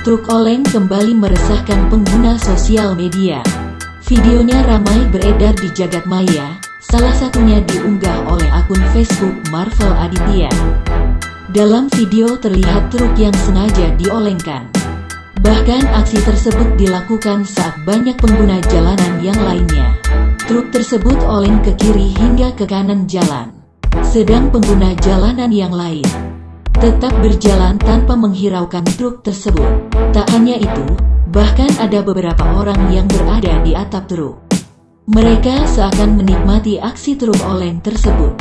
Truk oleng kembali meresahkan pengguna sosial media. Videonya ramai beredar di jagat maya, salah satunya diunggah oleh akun Facebook Marvel Aditya. Dalam video terlihat truk yang sengaja diolengkan. Bahkan aksi tersebut dilakukan saat banyak pengguna jalanan yang lainnya. Truk tersebut oleng ke kiri hingga ke kanan jalan. Sedang pengguna jalanan yang lain tetap berjalan tanpa menghiraukan truk tersebut. Tak hanya itu, bahkan ada beberapa orang yang berada di atap truk. Mereka seakan menikmati aksi truk oleng tersebut.